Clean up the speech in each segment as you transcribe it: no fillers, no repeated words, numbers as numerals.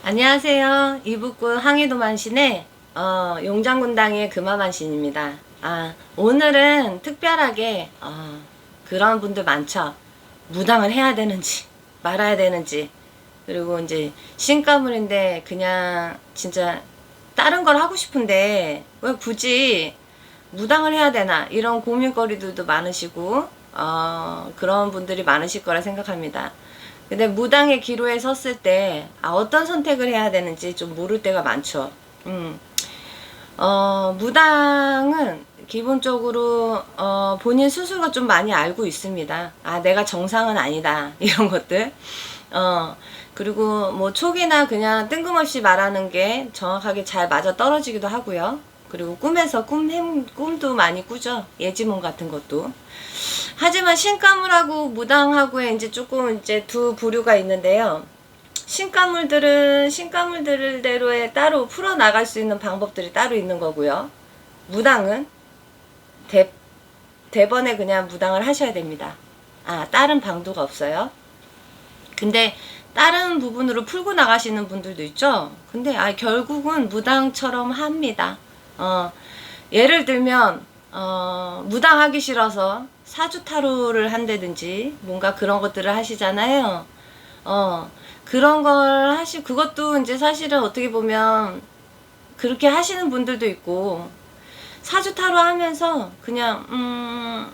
안녕하세요. 이북구 항해도만신의 용장군당의 금화만신입니다. 오늘은 특별하게 그런 분들 많죠. 무당을 해야 되는지 말아야 되는지, 그리고 이제 신가물인데 그냥 진짜 다른 걸 하고 싶은데 왜 굳이 무당을 해야 되나, 이런 고민거리들도 많으시고 그런 분들이 많으실 거라 생각합니다. 근데 무당의 기로에 섰을 때 어떤 선택을 해야 되는지 좀 모를 때가 많죠. 무당은 기본적으로 본인 스스로가 좀 많이 알고 있습니다. 내가 정상은 아니다, 이런 것들. 그리고 뭐 촉이나 그냥 뜬금없이 말하는 게 정확하게 잘 맞아 떨어지기도 하고요. 그리고 꿈에서 꿈도 많이 꾸죠. 예지몽 같은 것도. 하지만 신가물하고 무당하고의 이제 조금 이제 두 부류가 있는데요. 신가물들은 신가물들대로의 따로 풀어나갈 수 있는 방법들이 따로 있는 거고요. 무당은 대번에 그냥 무당을 하셔야 됩니다. 다른 방도가 없어요. 근데 다른 부분으로 풀고 나가시는 분들도 있죠. 근데 결국은 무당처럼 합니다. 예를 들면 무당하기 싫어서 사주타로를 한다든지 뭔가 그런 것들을 하시잖아요. 그런 걸 그것도 이제 사실은 어떻게 보면 그렇게 하시는 분들도 있고, 사주타로 하면서 그냥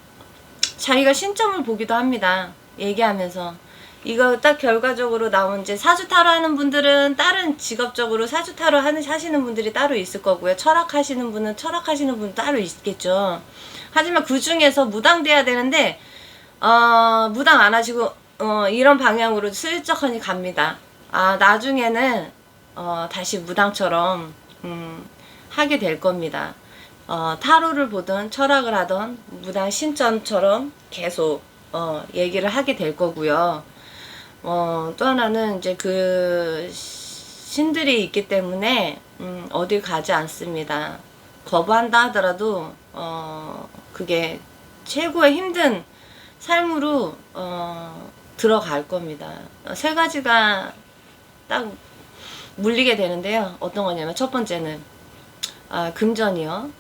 자기가 신점을 보기도 합니다. 얘기하면서. 이거 딱 결과적으로 나온 이제 사주타로 하는 분들은 다른 직업적으로 사주타로 하시는 분들이 따로 있을 거고요. 철학하시는 분은 철학하시는 분 따로 있겠죠. 하지만 그 중에서 무당 돼야 되는데 무당 안 하시고 이런 방향으로 슬쩍하니 갑니다. 나중에는 다시 무당처럼 하게 될 겁니다. 타로를 보든 철학을 하든 무당 신점처럼 계속 얘기를 하게 될 거고요. 또 하나는 이제 그 신들이 있기 때문에 어딜 가지 않습니다. 거부한다 하더라도 그게 최고의 힘든 삶으로 들어갈 겁니다. 세 가지가 딱 물리게 되는데요. 어떤 거냐면, 첫 번째는 금전이요.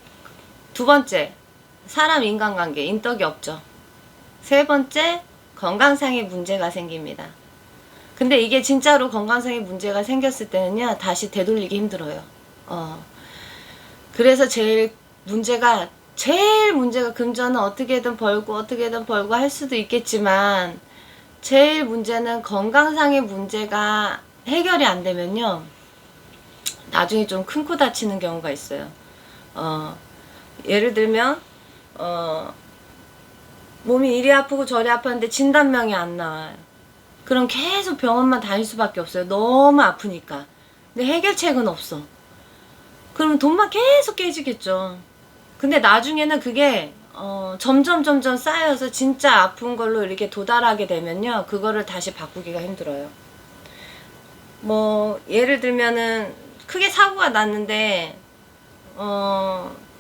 두 번째, 사람 인간관계, 인덕이 없죠. 세 번째, 건강상의 문제가 생깁니다. 근데 이게 진짜로 건강상의 문제가 생겼을 때는요, 다시 되돌리기 힘들어요. 그래서 제일 문제가 금전은 어떻게든 벌고 할 수도 있겠지만, 제일 문제는 건강상의 문제가 해결이 안 되면요, 나중에 좀 큰 코 다치는 경우가 있어요. 예를 들면 몸이 이리 아프고 저리 아팠는데 진단명이 안 나와요. 그럼 계속 병원만 다닐 수밖에 없어요. 너무 아프니까. 근데 해결책은 없어. 그러면 돈만 계속 깨지겠죠. 근데 나중에는 그게 점점 쌓여서 진짜 아픈 걸로 이렇게 도달하게 되면요, 그거를 다시 바꾸기가 힘들어요. 뭐 예를 들면은 크게 사고가 났는데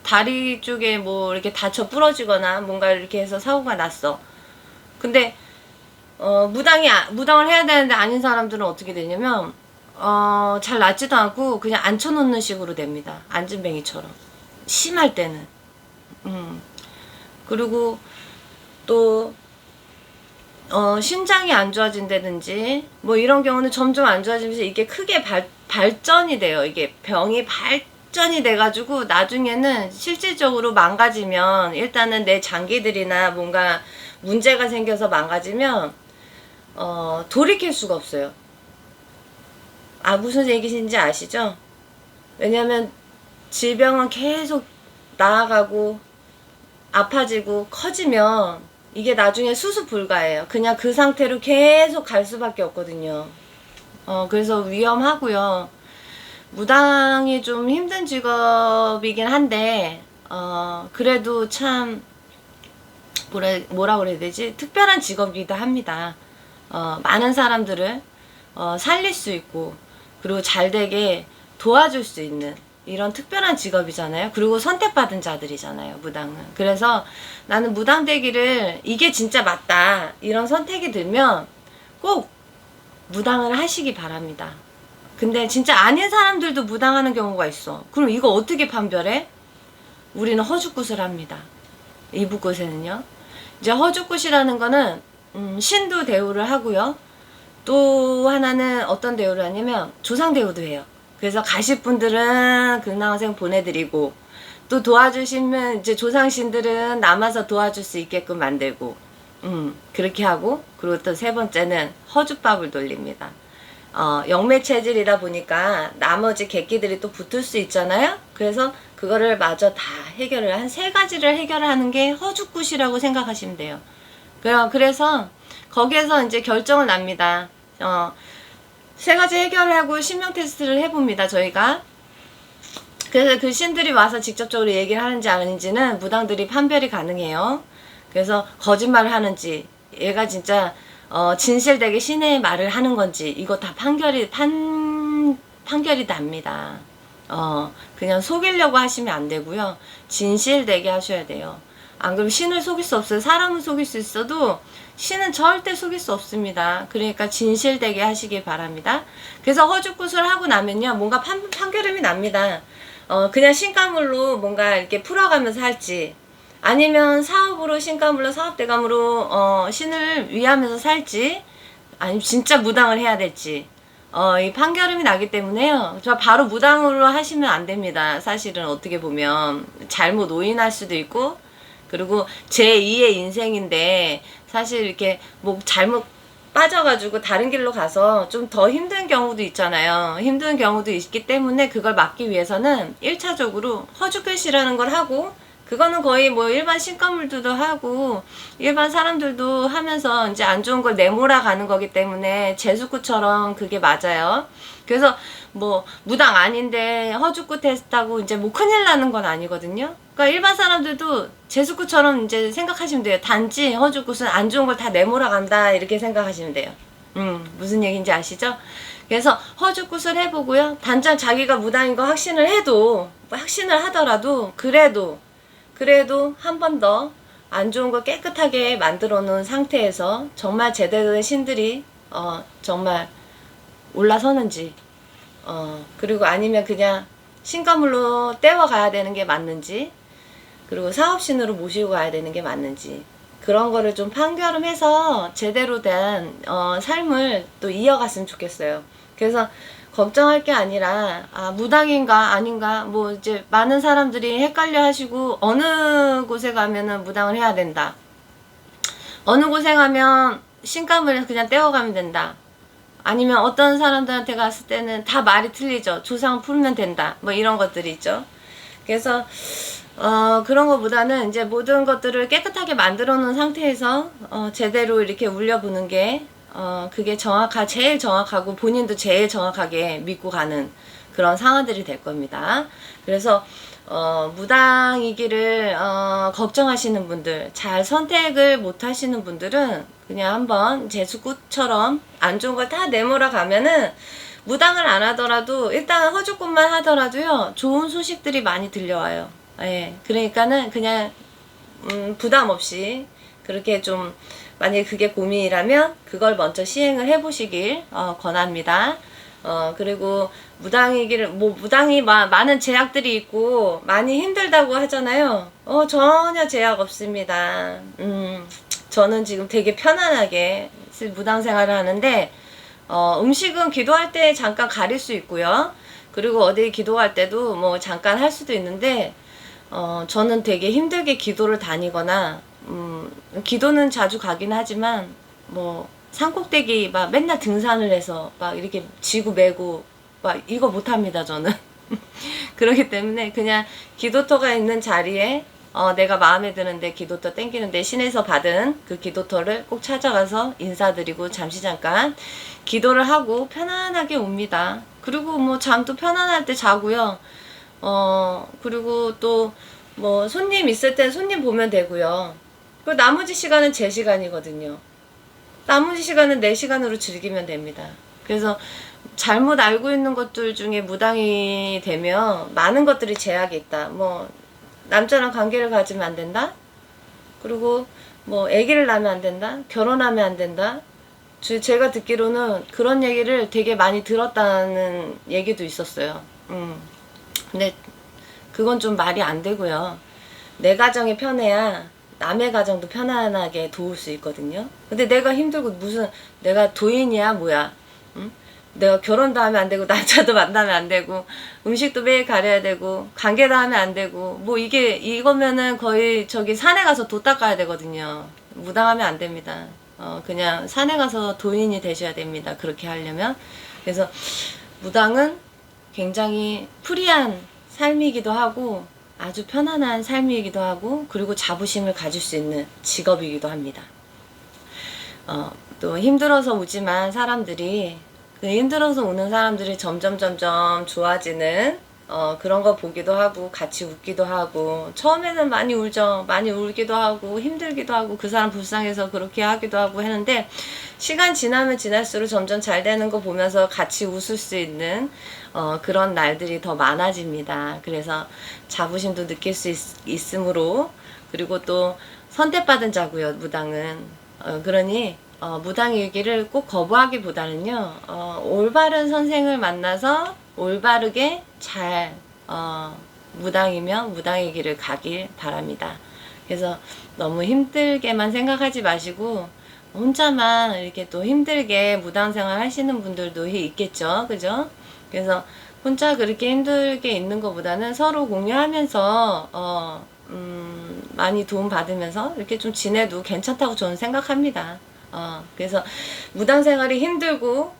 다리 쪽에 뭐 이렇게 다쳐 부러지거나 뭔가 이렇게 해서 사고가 났어. 근데 무당을 해야 되는데 아닌 사람들은 어떻게 되냐면 잘 낫지도 않고 그냥 앉혀놓는 식으로 됩니다. 안진뱅이처럼. 심할 때는. 그리고 또 신장이 안 좋아진다든지 뭐 이런 경우는 점점 안 좋아지면서 이게 크게 발전이 돼요. 이게 병이 발전이 돼가지고 나중에는 실질적으로 망가지면, 일단은 내 장기들이나 뭔가 문제가 생겨서 망가지면 돌이킬 수가 없어요. 무슨 얘기인지 아시죠? 왜냐면 질병은 계속 나아가고 아파지고 커지면 이게 나중에 수습 불가예요. 그냥 그 상태로 계속 갈 수밖에 없거든요. 그래서 위험하고요. 무당이 좀 힘든 직업이긴 한데 그래도 참 뭐라 그래야 되지? 특별한 직업이기도 합니다. 많은 사람들을 살릴 수 있고, 그리고 잘 되게 도와줄 수 있는 이런 특별한 직업이잖아요. 그리고 선택받은 자들이잖아요, 무당은. 그래서 나는 무당 되기를, 이게 진짜 맞다, 이런 선택이 들면 꼭 무당을 하시기 바랍니다. 근데 진짜 아닌 사람들도 무당하는 경우가 있어. 그럼 이거 어떻게 판별해? 우리는 허죽굿을 합니다. 이북굿에는요. 이제 허죽굿이라는 거는 신도 대우를 하고요. 또 하나는 어떤 대우를 하냐면 조상 대우도 해요. 그래서 가실 분들은 극락원생 보내드리고, 또 도와주시면 이제 조상신들은 남아서 도와줄 수 있게끔 만들고, 그렇게 하고, 그리고 또 세 번째는 허죽밥을 돌립니다. 영매 체질이다 보니까 나머지 객기들이 또 붙을 수 있잖아요. 그래서 그거를 마저 다 해결을, 한 세 가지를 해결하는 게 허죽굿이라고 생각하시면 돼요. 그래서 거기에서 이제 결정을 납니다. 세 가지 해결을 하고 신명 테스트를 해봅니다, 저희가. 그래서 그 신들이 와서 직접적으로 얘기를 하는지 아닌지는 무당들이 판별이 가능해요. 그래서 거짓말을 하는지, 얘가 진짜 진실되게 신의 말을 하는 건지, 이거 다 판결이 납니다. 그냥 속이려고 하시면 안 되고요. 진실되게 하셔야 돼요. 안 그러면 신을 속일 수 없어요. 사람은 속일 수 있어도 신은 절대 속일 수 없습니다. 그러니까 진실되게 하시길 바랍니다. 그래서 허죽굿을 하고 나면요, 뭔가 판결음이 납니다. 그냥 신가물로 뭔가 이렇게 풀어가면서 할지, 아니면 사업으로, 신가물로, 사업대감으로 신을 위하면서 살지, 아니면 진짜 무당을 해야 될지, 이 판결음이 나기 때문에요. 저 바로 무당으로 하시면 안 됩니다. 사실은 어떻게 보면 잘못 오인할 수도 있고, 그리고 제2의 인생인데 사실 이렇게 뭐 잘못 빠져가지고 다른 길로 가서 좀 더 힘든 경우도 있잖아요. 힘든 경우도 있기 때문에 그걸 막기 위해서는 1차적으로 허죽굿이라는 걸 하고, 그거는 거의 뭐 일반 신가물들도 하고 일반 사람들도 하면서 이제 안 좋은 걸 내몰아 가는 거기 때문에 제수굿처럼 그게 맞아요. 그래서 뭐 무당 아닌데 허죽굿 테스트하고 이제 뭐 큰일 나는 건 아니거든요. 그러니까 일반 사람들도 제수굿처럼 이제 생각하시면 돼요. 단지 허죽굿은 안 좋은 걸 다 내몰아 간다, 이렇게 생각하시면 돼요. 무슨 얘기인지 아시죠? 그래서 허죽굿을 해보고요. 단지 자기가 무당인 거 확신을 해도, 확신을 하더라도 그래도 한 번 더 안 좋은 거 깨끗하게 만들어 놓은 상태에서 정말 제대로 된 신들이 정말 올라서는지, 그리고 아니면 그냥 신가물로 떼어가야 되는 게 맞는지, 그리고 사업신으로 모시고 가야 되는 게 맞는지, 그런 거를 좀 판결음해서 제대로 된 삶을 또 이어갔으면 좋겠어요. 그래서 걱정할 게 아니라, 무당인가 아닌가, 뭐 이제 많은 사람들이 헷갈려 하시고, 어느 곳에 가면은 무당을 해야 된다, 어느 곳에 가면 신감을 그냥 떼어가면 된다, 아니면 어떤 사람들한테 갔을 때는 다 말이 틀리죠. 조상 풀면 된다, 뭐 이런 것들이 있죠. 그래서 그런 것보다는 이제 모든 것들을 깨끗하게 만들어 놓은 상태에서 제대로 이렇게 울려보는 게 그게 제일 정확하고 본인도 제일 정확하게 믿고 가는 그런 상황들이 될 겁니다. 그래서 무당이기를 걱정하시는 분들, 잘 선택을 못 하시는 분들은 그냥 한번 제수굿처럼 안 좋은 걸 다 내몰아 가면은, 무당을 안 하더라도 일단 허죽굿만 하더라도요, 좋은 소식들이 많이 들려와요. 예, 그러니까는 그냥 부담 없이 그렇게 좀, 만약에 그게 고민이라면 그걸 먼저 시행을 해보시길 권합니다. 그리고 무당이 많은 제약들이 있고 많이 힘들다고 하잖아요. 전혀 제약 없습니다. 저는 지금 되게 편안하게 무당 생활을 하는데, 음식은 기도할 때 잠깐 가릴 수 있고요. 그리고 어디 기도할 때도 뭐 잠깐 할 수도 있는데, 저는 되게 힘들게 기도를 다니거나, 기도는 자주 가긴 하지만, 뭐, 산꼭대기 막 맨날 등산을 해서 막 이렇게 지구 메고 막 이거 못합니다, 저는. 그렇기 때문에 그냥 기도터가 있는 자리에 내가 마음에 드는데 기도터 땡기는데 신에서 받은 그 기도터를 꼭 찾아가서 인사드리고 잠시 잠깐 기도를 하고 편안하게 옵니다. 그리고 뭐 잠도 편안할 때 자고요. 그리고 또 뭐 손님 있을 땐 손님 보면 되고요. 그리고 나머지 시간은 제 시간이거든요. 나머지 시간은 내 시간으로 즐기면 됩니다. 그래서 잘못 알고 있는 것들 중에 무당이 되면 많은 것들이 제약이 있다. 뭐 남자랑 관계를 가지면 안 된다. 그리고 뭐 아기를 낳으면 안 된다. 결혼하면 안 된다. 제가 듣기로는 그런 얘기를 되게 많이 들었다는 얘기도 있었어요. 근데 그건 좀 말이 안 되고요. 내 가정이 편해야 남의 가정도 편안하게 도울 수 있거든요. 근데 내가 힘들고 무슨 내가 도인이야 뭐야? 응? 내가 결혼도 하면 안 되고 남자도 만나면 안 되고 음식도 매일 가려야 되고 관계도 하면 안 되고 뭐 이거면은 거의 저기 산에 가서 도 닦아야 되거든요. 무당하면 안 됩니다. 그냥 산에 가서 도인이 되셔야 됩니다. 그렇게 하려면. 그래서 무당은 굉장히 프리한 삶이기도 하고 아주 편안한 삶이기도 하고 그리고 자부심을 가질 수 있는 직업이기도 합니다. 또 힘들어서 오지만 사람들이 그 힘들어서 오는 사람들이 점점 좋아지는 그런 거 보기도 하고 같이 웃기도 하고 처음에는 많이 울죠. 많이 울기도 하고 힘들기도 하고 그 사람 불쌍해서 그렇게 하기도 하고 했는데 시간 지나면 지날수록 점점 잘 되는 거 보면서 같이 웃을 수 있는 그런 날들이 더 많아집니다. 그래서 자부심도 느낄 수 있으므로 그리고 또 선택받은 자고요. 무당은 그러니 무당일기를 꼭 거부하기보다는요, 올바른 선생을 만나서 올바르게 잘, 무당이며 무당의 길을 가길 바랍니다. 그래서 너무 힘들게만 생각하지 마시고, 혼자만 이렇게 또 힘들게 무당 생활 하시는 분들도 있겠죠. 그죠? 그래서 혼자 그렇게 힘들게 있는 것보다는 서로 공유하면서, 많이 도움 받으면서 이렇게 좀 지내도 괜찮다고 저는 생각합니다. 그래서 무당 생활이 힘들고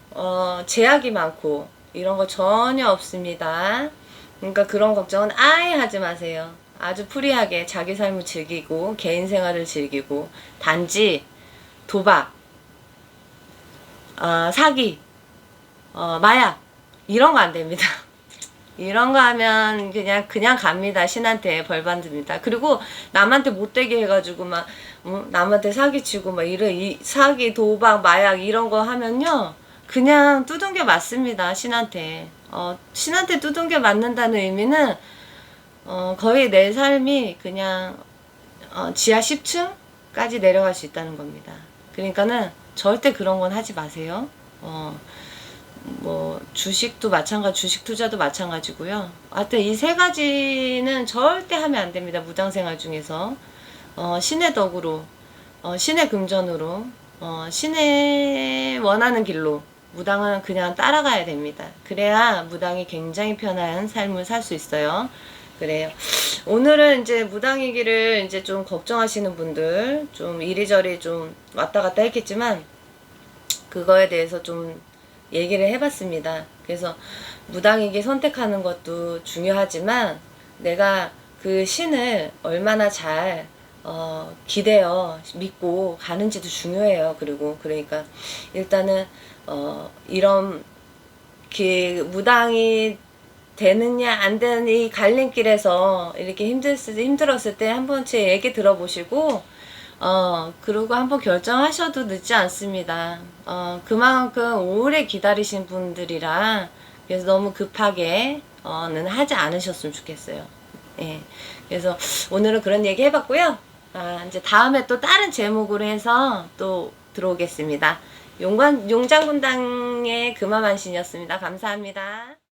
제약이 많고 이런 거 전혀 없습니다. 그러니까 그런 걱정은 아예 하지 마세요. 아주 프리하게 자기 삶을 즐기고 개인 생활을 즐기고 단지 도박, 사기, 마약 이런 거 안 됩니다. 이런 거 하면 그냥 갑니다. 신한테 벌 받습니다. 그리고 남한테 못되게 해가지고 막 남한테 사기치고 막 이 사기, 도박, 마약 이런 거 하면요 그냥 두둥겨 맞습니다. 신한테. 신한테 두둥겨 맞는다는 의미는 거의 내 삶이 그냥 지하 10층까지 내려갈 수 있다는 겁니다. 그러니까는 절대 그런 건 하지 마세요. 뭐 주식도 마찬가지, 주식 투자도 마찬가지고요. 하여튼 이 세 가지는 절대 하면 안 됩니다. 무당생활 중에서 신의 덕으로, 신의 금전으로, 신의 원하는 길로 무당은 그냥 따라가야 됩니다. 그래야 무당이 굉장히 편한 삶을 살 수 있어요. 그래요. 오늘은 이제 무당이기를 이제 좀 걱정하시는 분들, 좀 이리저리 좀 왔다 갔다 했겠지만 그거에 대해서 좀 얘기를 해봤습니다. 그래서 무당에게 선택하는 것도 중요하지만 내가 그 신을 얼마나 잘 기대어 믿고 가는지도 중요해요. 그러니까 일단은 이런 무당이 되느냐 안 되는 이 갈림길에서 이렇게 힘들었을 때 한 번쯤 얘기 들어보시고 그리고 한번 결정하셔도 늦지 않습니다. 그만큼 오래 기다리신 분들이라 그래서 너무 급하게는 하지 않으셨으면 좋겠어요. 예. 그래서 오늘은 그런 얘기 해봤고요. 이제 다음에 또 다른 제목으로 해서 또 들어오겠습니다. 용장군당의 금화만신이었습니다. 감사합니다.